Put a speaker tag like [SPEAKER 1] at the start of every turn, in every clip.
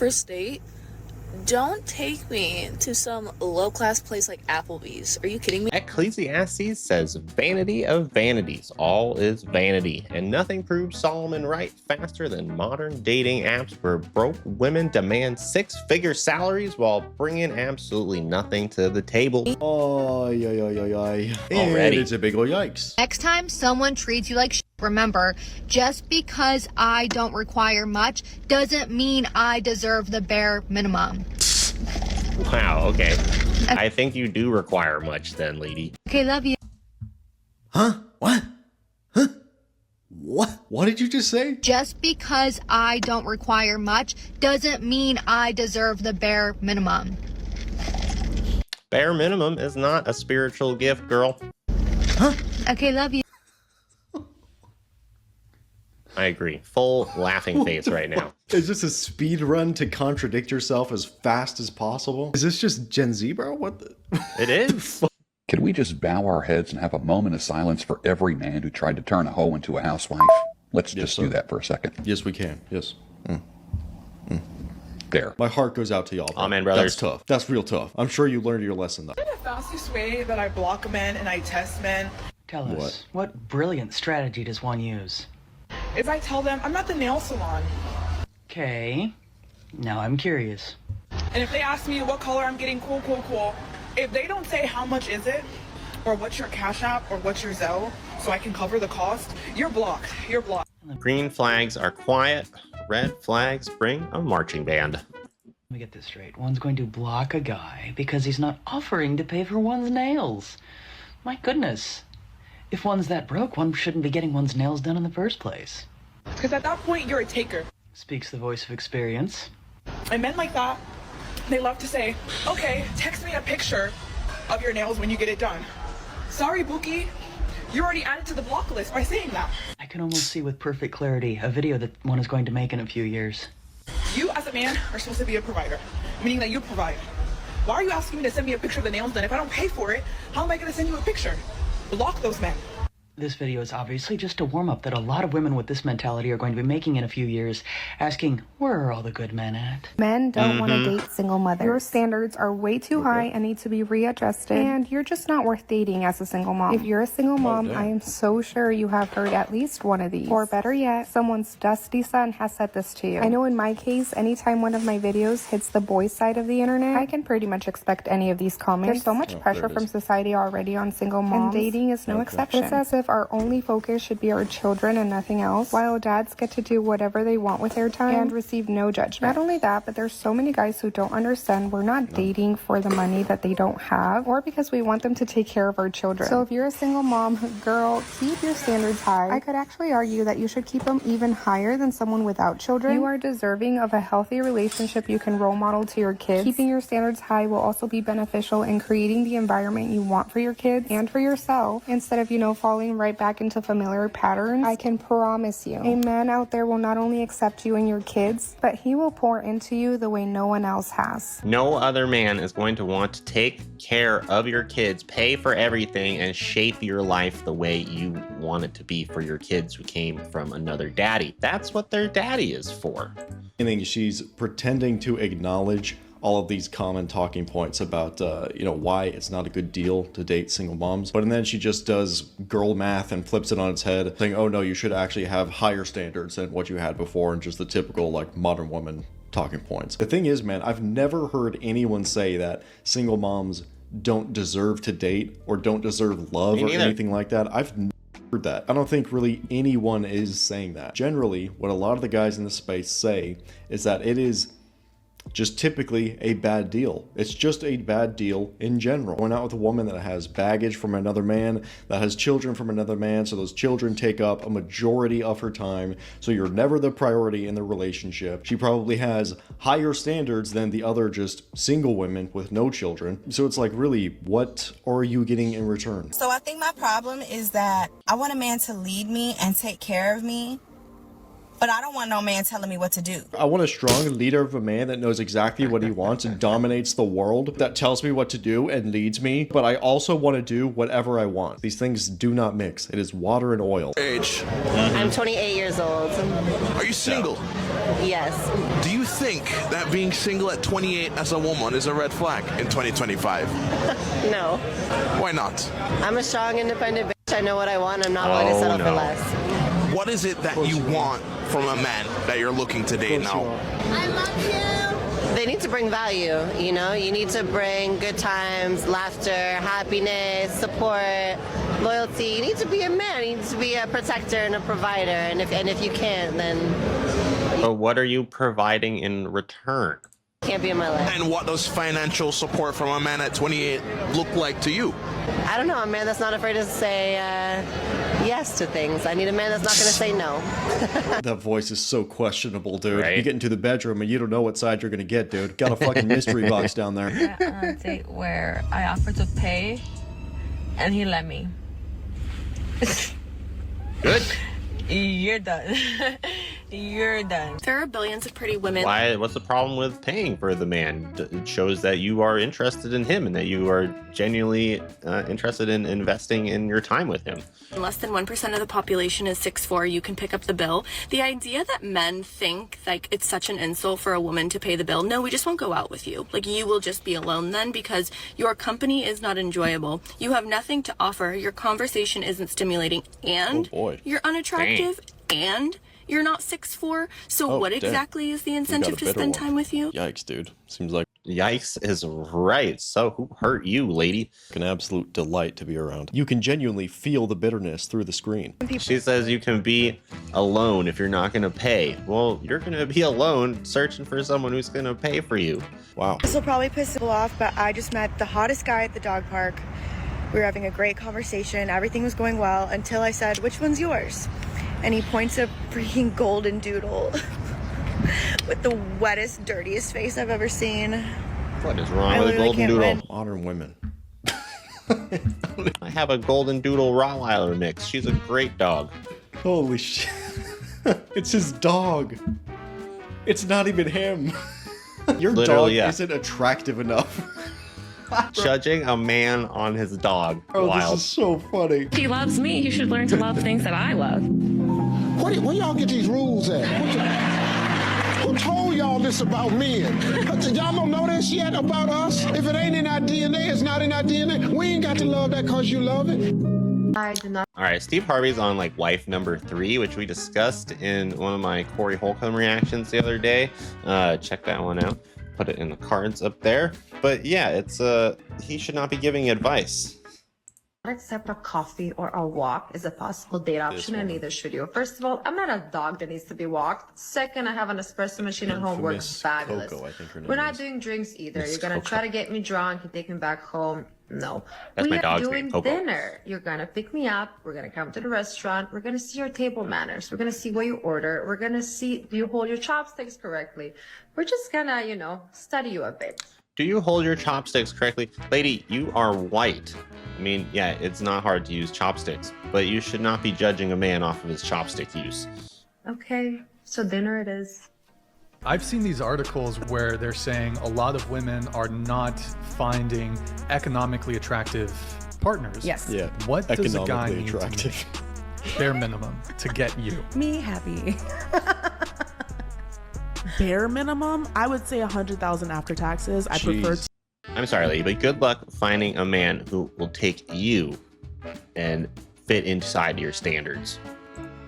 [SPEAKER 1] first date, don't take me to some low-class place like Applebee's. Are you kidding me?
[SPEAKER 2] Ecclesiastes says, vanity of vanities, all is vanity, and nothing proves Solomon right faster than modern dating apps where broke women demand six-figure salaries while bringing absolutely nothing to the table.
[SPEAKER 3] Oh,
[SPEAKER 2] Already.
[SPEAKER 3] And it's a big ol' yikes.
[SPEAKER 4] Next time someone treats you like shit, remember, just because I don't require much doesn't mean I deserve the bare minimum.
[SPEAKER 2] Wow, okay. I think you do require much then, lady.
[SPEAKER 4] Okay, love you.
[SPEAKER 3] Huh? What? Huh? What did you just say?
[SPEAKER 4] Just because I don't require much doesn't mean I deserve the bare minimum.
[SPEAKER 2] Bare minimum is not a spiritual gift, girl.
[SPEAKER 3] Huh?
[SPEAKER 4] Okay, love you.
[SPEAKER 2] I agree. Full laughing face right now.
[SPEAKER 3] Is this a speed run to contradict yourself as fast as possible? Is this just Gen Z, bro? What the?
[SPEAKER 2] It is.
[SPEAKER 5] Could we just bow our heads and have a moment of silence for every man who tried to turn a hoe into a housewife? Let's just do that for a second.
[SPEAKER 3] Yes, we can. Yes.
[SPEAKER 5] There.
[SPEAKER 3] My heart goes out to y'all. Bro.
[SPEAKER 2] Amen, brothers.
[SPEAKER 3] That's tough. That's real tough. I'm sure you learned your lesson, though.
[SPEAKER 6] The fastest way that I block men and I test men
[SPEAKER 7] Tell us, what brilliant strategy does one use?
[SPEAKER 6] is I tell them I'm not the nail salon.
[SPEAKER 7] Okay, now I'm curious.
[SPEAKER 6] And if they ask me what color I'm getting, cool, if they don't say how much is it, or what's your Cash App, or what's your Zelle, so I can cover the cost, you're blocked. You're blocked.
[SPEAKER 2] Green flags are quiet. Red flags bring a marching band.
[SPEAKER 7] Let me get this straight. One's going to block a guy because he's not offering to pay for one's nails. My goodness. If one's that broke, one shouldn't be getting one's nails done in the first place.
[SPEAKER 6] Because at that point, you're a taker.
[SPEAKER 7] Speaks the voice of experience.
[SPEAKER 6] And men like that, they love to say, okay, text me a picture of your nails when you get it done. Sorry, Bookie. You're already added to the block list by saying that.
[SPEAKER 7] I can almost see with perfect clarity a video that one is going to make in a few years.
[SPEAKER 6] You, as a man, are supposed to be a provider, meaning that you provide. Why are you asking me to send me a picture of the nails done? If I don't pay for it, how am I going to send you a picture? Block those men.
[SPEAKER 7] This video is obviously just a warm-up that a lot of women with this mentality are going to be making in a few years, asking, where are all the good men at?
[SPEAKER 8] Men don't want to date single mothers. Your standards are way too high and need to be readjusted, and you're just not worth dating as a single mom. If you're a single mom, I am so sure you have heard at least one of these. Or better yet, someone's dusty son has said this to you. I know in my case, anytime one of my videos hits the boys' side of the internet, I can pretty much expect any of these comments. There's so much pressure from society already on single moms, and dating is no exception. It's as if our only focus should be our children and nothing else, while dads get to do whatever they want with their time and receive no judgment. Not only that, but there's so many guys who don't understand we're not dating for the money that they don't have, or because we want them to take care of our children. So if you're a single mom, girl, keep your standards high. I could actually argue that you should keep them even higher than someone without children. You are deserving of a healthy relationship you can role model to your kids. Keeping your standards high will also be beneficial in creating the environment you want for your kids and for yourself, instead of, falling right back into familiar patterns. I can promise you, a man out there will not only accept you and your kids, but he will pour into you the way no one else has.
[SPEAKER 2] No other man is going to want to take care of your kids, pay for everything, and shape your life the way you want it to be for your kids who came from another daddy. That's what their daddy is for.
[SPEAKER 3] I think she's pretending to acknowledge all of these common talking points about, why it's not a good deal to date single moms. But then she just does girl math and flips it on its head, saying, oh no, you should actually have higher standards than what you had before, and just the typical, modern woman talking points. The thing is, man, I've never heard anyone say that single moms don't deserve to date or don't deserve love or anything like that. I've never heard that. I don't think really anyone is saying that. Generally, what a lot of the guys in this space say is that it is just typically a bad deal. It's just a bad deal in general. Going out with a woman that has baggage from another man, that has children from another man, so those children take up a majority of her time, so you're never the priority in the relationship. She probably has higher standards than the other just single women with no children. So it's like, really, what are you getting in return?
[SPEAKER 9] So I think my problem is that I want a man to lead me and take care of me but I don't want no man telling me what to do.
[SPEAKER 3] I want a strong leader of a man that knows exactly what he wants and dominates the world, that tells me what to do and leads me, but I also want to do whatever I want. These things do not mix. It is water and oil.
[SPEAKER 10] Age?
[SPEAKER 11] I'm 28 years old.
[SPEAKER 10] Are you single?
[SPEAKER 11] Yes.
[SPEAKER 10] Do you think that being single at 28 as a woman is a red flag in 2025?
[SPEAKER 11] No.
[SPEAKER 10] Why not?
[SPEAKER 11] I'm a strong, independent bitch. I know what I want. I'm not going to settle for less.
[SPEAKER 10] What is it that you want from a man that you're looking to date now?
[SPEAKER 11] I love you. They need to bring value, you know? You need to bring good times, laughter, happiness, support, loyalty. You need to be a man. You need to be a protector and a provider. And if you can't, then
[SPEAKER 2] But what are you providing in return?
[SPEAKER 11] can't be in my life.
[SPEAKER 10] And what does financial support from a man at 28 look like to you?
[SPEAKER 11] I don't know, a man that's not afraid to say yes to things. I need a man that's not going to say no.
[SPEAKER 3] That voice is so questionable, dude.
[SPEAKER 2] Right?
[SPEAKER 3] You get into the bedroom and you don't know what side you're gonna get, dude. Got a fucking mystery box down there.
[SPEAKER 12] On a date where I offered to pay and he let me.
[SPEAKER 2] Good.
[SPEAKER 12] You're done. You're done.
[SPEAKER 13] There are billions of pretty women.
[SPEAKER 2] Why? What's the problem with paying for the man? It shows that you are interested in him and that you are genuinely interested in investing in your time with him.
[SPEAKER 13] Less than 1% of the population is 6'4". You can pick up the bill. The idea that men think like it's such an insult for a woman to pay the bill. No, we just won't go out with you. Like you will just be alone then because your company is not enjoyable. You have nothing to offer. Your conversation isn't stimulating, and you're unattractive, and you're not 6'4". So what exactly is the incentive to spend time with you?
[SPEAKER 3] Yikes, dude. Seems like
[SPEAKER 2] yikes is right. So who hurt you, lady?
[SPEAKER 3] An absolute delight to be around. You can genuinely feel the bitterness through the screen.
[SPEAKER 2] She says you can be alone if you're not going to pay. Well, you're going to be alone searching for someone who's going to pay for you.
[SPEAKER 3] Wow.
[SPEAKER 14] This will probably piss people off, but I just met the hottest guy at the dog park. We were having a great conversation. Everything was going well until I said, "Which one's yours?" And he points a freaking golden doodle with the wettest, dirtiest face I've ever seen.
[SPEAKER 2] What is wrong with a golden doodle?
[SPEAKER 3] Modern women.
[SPEAKER 2] I have a golden doodle Rottweiler mix. She's a great dog.
[SPEAKER 3] Holy shit. It's his dog. It's not even him. Your
[SPEAKER 2] Literally,
[SPEAKER 3] dog isn't attractive enough.
[SPEAKER 2] Judging a man on his dog.
[SPEAKER 3] Oh,
[SPEAKER 2] Wild.
[SPEAKER 3] this is so funny.
[SPEAKER 12] If he loves me, he should learn to love things that I love.
[SPEAKER 15] Where y'all get these rules at? Who told y'all this about men? Y'all don't know this yet about us? If it ain't in our DNA, it's not in our DNA. We ain't got to love that because you love it.
[SPEAKER 11] I do not.
[SPEAKER 2] All right, Steve Harvey's on like wife number 3, which we discussed in one of my Corey Holcomb reactions the other day. Check that one out. Put it in the cards up there. But yeah, it's he should not be giving advice.
[SPEAKER 16] Accept a coffee or a walk is a possible date option, and neither should you. First of all, I'm not a dog that needs to be walked. Second, I have an espresso machine at home, works fabulous.
[SPEAKER 3] Coco, I think her name
[SPEAKER 16] We're not
[SPEAKER 3] is.
[SPEAKER 16] doing drinks either.
[SPEAKER 3] Miss
[SPEAKER 16] You're gonna
[SPEAKER 3] Coco.
[SPEAKER 16] try to get me drunk and take me back home. No.
[SPEAKER 2] That's
[SPEAKER 16] we
[SPEAKER 2] my
[SPEAKER 16] are
[SPEAKER 2] dog's
[SPEAKER 16] doing
[SPEAKER 2] name, Coco.
[SPEAKER 16] dinner. You're gonna pick me up. We're gonna come to the restaurant. We're gonna see your table manners. We're gonna see what you order. We're gonna see, do you hold your chopsticks correctly? We're just gonna, you know, study you a bit.
[SPEAKER 2] Do you hold your chopsticks correctly? Lady, you are white. I mean, yeah, it's not hard to use chopsticks, but you should not be judging a man off of his chopstick use.
[SPEAKER 16] Okay, so dinner it is.
[SPEAKER 17] I've seen these articles where they're saying a lot of women are not finding economically attractive partners.
[SPEAKER 18] Yes.
[SPEAKER 3] Yeah.
[SPEAKER 17] What does a guy
[SPEAKER 3] economically
[SPEAKER 17] need
[SPEAKER 3] attractive.
[SPEAKER 17] to make, bare minimum, to get you?
[SPEAKER 18] Me happy.
[SPEAKER 19] Bare minimum, I would say 100,000 after taxes. I prefer to.
[SPEAKER 2] I'm sorry, lady, but good luck finding a man who will take you and fit inside your standards.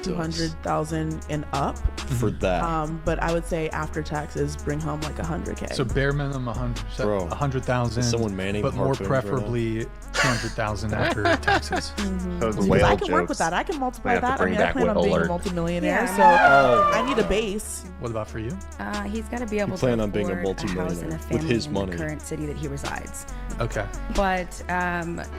[SPEAKER 19] 200,000 and up
[SPEAKER 3] for that.
[SPEAKER 19] But I would say after taxes, bring home like 100K.
[SPEAKER 17] So bare minimum 100,000,
[SPEAKER 3] someone manning
[SPEAKER 17] but more
[SPEAKER 3] harpoons right now?
[SPEAKER 17] preferably 200,000 after taxes.
[SPEAKER 19] Because I can work with that. I can multiply that. I mean, I plan on being a multimillionaire, so I need a base.
[SPEAKER 17] What about for you?
[SPEAKER 18] He's got to be able to
[SPEAKER 3] plan on being a
[SPEAKER 18] afford house and
[SPEAKER 3] multimillionaire
[SPEAKER 18] a
[SPEAKER 3] with
[SPEAKER 18] family
[SPEAKER 3] his
[SPEAKER 18] in
[SPEAKER 3] money.
[SPEAKER 18] the current city that he resides.
[SPEAKER 17] Okay.
[SPEAKER 18] But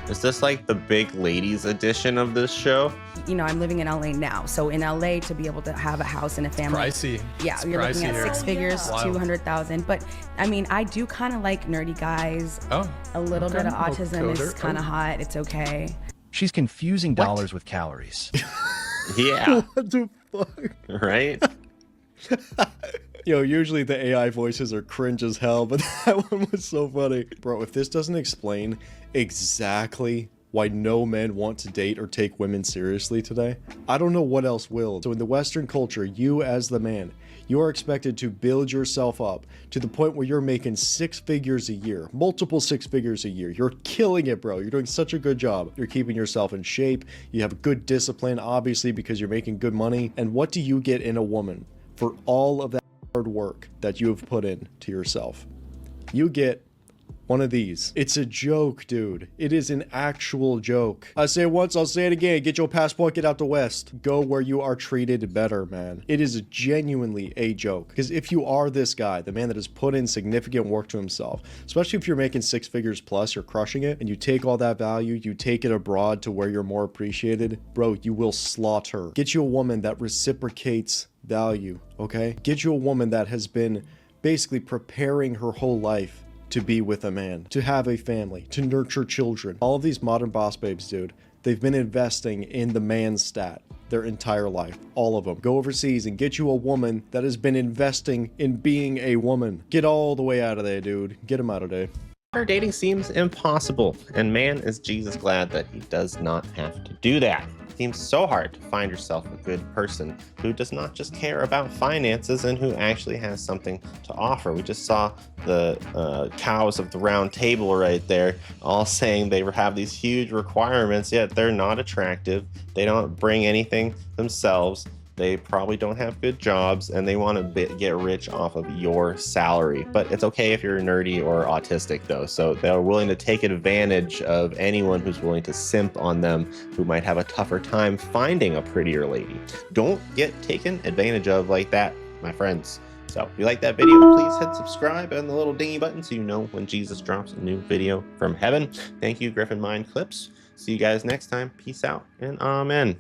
[SPEAKER 2] Is this like the big ladies edition of this show?
[SPEAKER 18] you know, I'm living in LA now, so in LA to be able to have a house and a family,
[SPEAKER 17] Pricey.
[SPEAKER 18] Yeah,
[SPEAKER 17] It's
[SPEAKER 18] you're looking at
[SPEAKER 17] pricey
[SPEAKER 18] 6
[SPEAKER 17] here.
[SPEAKER 18] figures,
[SPEAKER 17] Wow.
[SPEAKER 18] 200,000. But I mean, I do kind of like nerdy guys.
[SPEAKER 17] Oh,
[SPEAKER 18] a little
[SPEAKER 17] okay.
[SPEAKER 18] bit of
[SPEAKER 17] Little
[SPEAKER 18] autism is
[SPEAKER 17] coder.
[SPEAKER 18] kind of
[SPEAKER 17] Oh.
[SPEAKER 18] hot. It's okay.
[SPEAKER 20] She's confusing dollars with calories.
[SPEAKER 2] Yeah.
[SPEAKER 3] What the fuck?
[SPEAKER 2] Right?
[SPEAKER 3] Yo, usually the AI voices are cringe as hell, but that one was so funny. Bro, if this doesn't explain exactly why no men want to date or take women seriously today, I don't know what else will. So in the Western culture, you as the man, you are expected to build yourself up to the point where you're making 6 figures a year, multiple 6 figures a year. You're killing it, bro. You're doing such a good job. You're keeping yourself in shape. You have good discipline, obviously, because you're making good money. And what do you get in a woman for all of that hard work that you have put in to yourself? You get one of these. It's a joke, dude. It is an actual joke. I say it once, I'll say it again. Get your passport, get out the West. Go where you are treated better, man. It is genuinely a joke. Because if you are this guy, the man that has put in significant work to himself, especially if you're making 6 figures plus, you're crushing it, and you take all that value, you take it abroad to where you're more appreciated, bro, you will slaughter. Get you a woman that reciprocates value, okay? Get you a woman that has been basically preparing her whole life to be with a man, to have a family, to nurture children. All of these modern boss babes, dude, they've been investing in the man stat their entire life. All of them. Go overseas and get you a woman that has been investing in being a woman. Get all the way out of there, dude. Get them out of there.
[SPEAKER 2] Modern dating seems impossible, and man is Jesus glad that he does not have to do that. It seems so hard to find yourself a good person who does not just care about finances and who actually has something to offer. We just saw the cows of the round table right there all saying they have these huge requirements, yet they're not attractive. They don't bring anything themselves. They probably don't have good jobs, and they want to get rich off of your salary. But it's okay if you're nerdy or autistic, though. So they're willing to take advantage of anyone who's willing to simp on them, who might have a tougher time finding a prettier lady. Don't get taken advantage of like that, my friends. So if you like that video, please hit subscribe and the little dingy button so you know when Jesus drops a new video from heaven. Thank you, Griffin Mind Clips. See you guys next time. Peace out and amen.